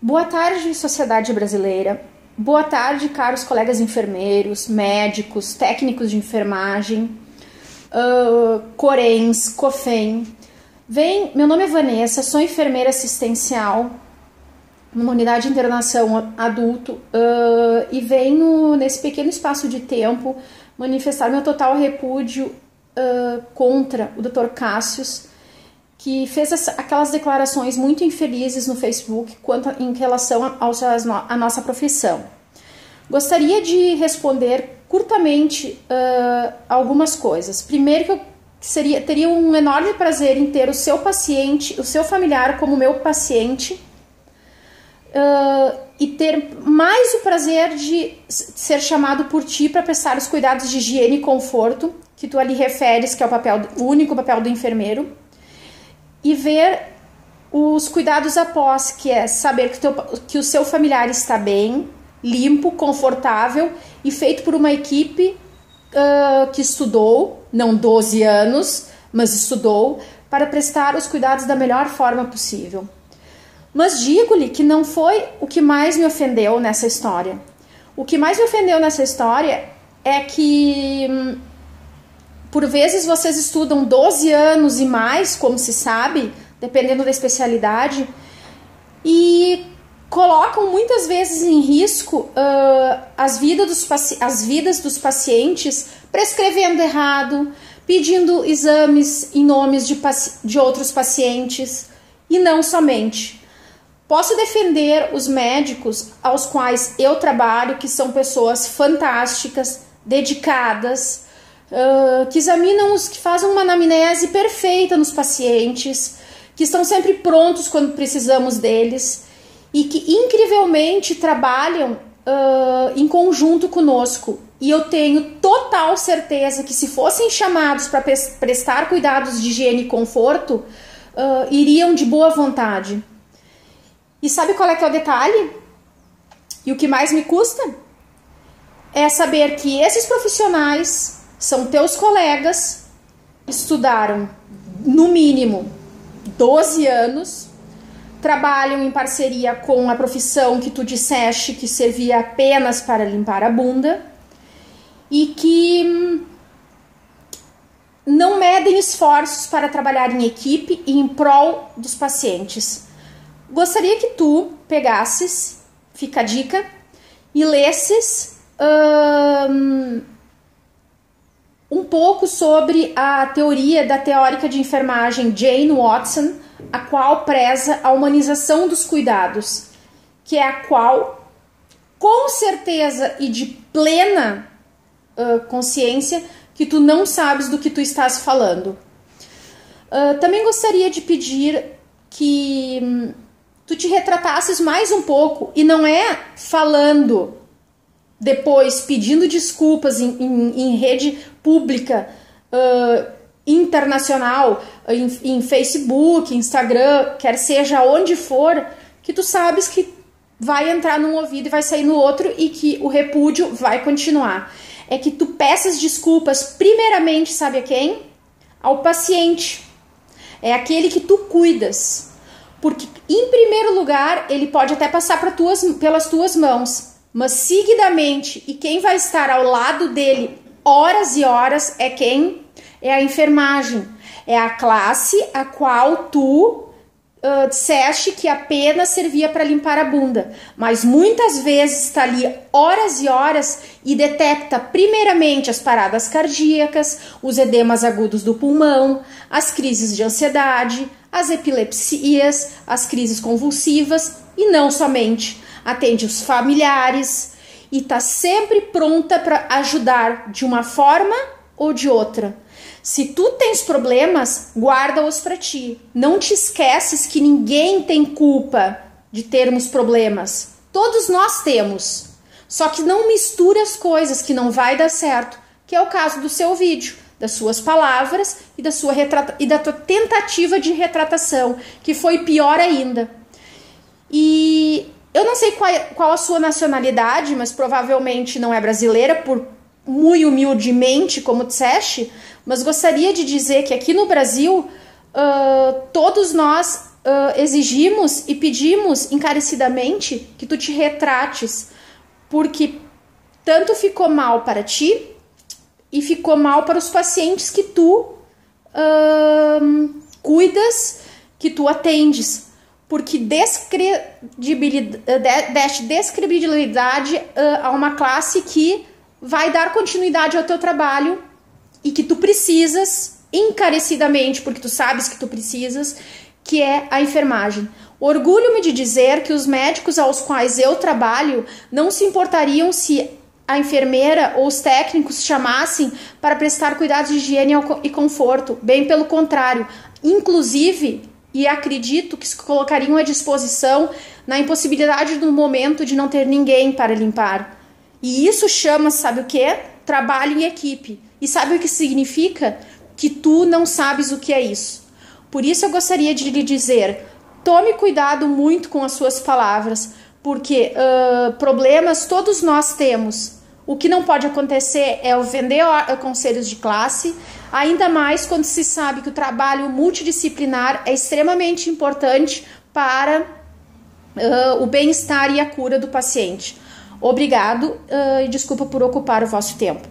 Boa tarde, sociedade brasileira. Boa tarde, caros colegas enfermeiros, médicos, técnicos de enfermagem, Corens, COFEM. Meu nome é Vanessa, sou enfermeira assistencial numa unidade de internação adulto e venho, nesse pequeno espaço de tempo, manifestar meu total repúdio contra o Dr. Cássius, que fez aquelas declarações muito infelizes no Facebook em relação à nossa profissão. Gostaria de responder curtamente algumas coisas. Primeiro, que teria um enorme prazer em ter o seu paciente, o seu familiar como meu paciente, e ter mais o prazer de ser chamado por ti para prestar os cuidados de higiene e conforto, que tu ali referes que é o único papel do enfermeiro, e ver os cuidados após, que é saber que o seu familiar está bem, limpo, confortável e feito por uma equipe que estudou, não 12 anos, mas estudou, para prestar os cuidados da melhor forma possível. Mas digo-lhe que não foi o que mais me ofendeu nessa história. O que mais me ofendeu nessa história é que por vezes vocês estudam 12 anos e mais, como se sabe, dependendo da especialidade, e colocam muitas vezes em risco as vidas dos pacientes, prescrevendo errado, pedindo exames em nomes de outros pacientes, e não somente. Posso defender os médicos aos quais eu trabalho, que são pessoas fantásticas, dedicadas, que examinam que fazem uma anamnese perfeita nos pacientes, que estão sempre prontos quando precisamos deles e que incrivelmente trabalham em conjunto conosco. E eu tenho total certeza que se fossem chamados para prestar cuidados de higiene e conforto, iriam de boa vontade. E sabe qual é que é o detalhe? E o que mais me custa? É saber que esses profissionais são teus colegas, estudaram no mínimo 12 anos, trabalham em parceria com a profissão que tu disseste que servia apenas para limpar a bunda e que não medem esforços para trabalhar em equipe e em prol dos pacientes. Gostaria que tu pegasses, fica a dica, e lesses um pouco sobre a teoria da teórica de enfermagem Jane Watson, a qual preza a humanização dos cuidados, que é a qual, com certeza e de plena consciência, que tu não sabes do que tu estás falando. Também gostaria de pedir que tu te retratasses mais um pouco, e não é falando depois, pedindo desculpas em rede pública, internacional, em Facebook, Instagram, quer seja onde for, que tu sabes que vai entrar num ouvido e vai sair no outro e que o repúdio vai continuar. É que tu peças desculpas primeiramente, sabe a quem? Ao paciente. É aquele que tu cuidas. Porque, em primeiro lugar, ele pode até passar pelas tuas mãos, mas seguidamente, e quem vai estar ao lado dele horas e horas é quem? É a enfermagem. É a classe a qual tu disseste que apenas servia para limpar a bunda, mas muitas vezes está ali horas e horas e detecta primeiramente as paradas cardíacas, os edemas agudos do pulmão, as crises de ansiedade, as epilepsias, as crises convulsivas e não somente. Atende os familiares e está sempre pronta para ajudar de uma forma ou de outra. Se tu tens problemas, guarda-os para ti. Não te esqueces que ninguém tem culpa de termos problemas. Todos nós temos. Só que não misture as coisas, que não vai dar certo. Que é o caso do seu vídeo, das suas palavras e da tua tentativa de retratação, que foi pior ainda. E eu não sei qual a sua nacionalidade, mas provavelmente não é brasileira, muito humildemente, como disseste, mas gostaria de dizer que aqui no Brasil todos nós exigimos e pedimos encarecidamente que tu te retrates, porque tanto ficou mal para ti e ficou mal para os pacientes que tu cuidas, que tu atendes, porque deste descredibilidade a uma classe que vai dar continuidade ao teu trabalho e que tu precisas encarecidamente, porque tu sabes que tu precisas, que é a enfermagem. Orgulho-me de dizer que os médicos aos quais eu trabalho não se importariam se a enfermeira ou os técnicos chamassem para prestar cuidados de higiene e conforto, bem pelo contrário, inclusive, e acredito que se colocariam à disposição na impossibilidade do momento de não ter ninguém para limpar. E isso chama, sabe o quê? Trabalho em equipe. E sabe o que significa? Que tu não sabes o que é isso. Por isso eu gostaria de lhe dizer, tome cuidado muito com as suas palavras, porque problemas todos nós temos. O que não pode acontecer é o vender conselhos de classe, ainda mais quando se sabe que o trabalho multidisciplinar é extremamente importante para o bem-estar e a cura do paciente. Obrigado e desculpa por ocupar o vosso tempo.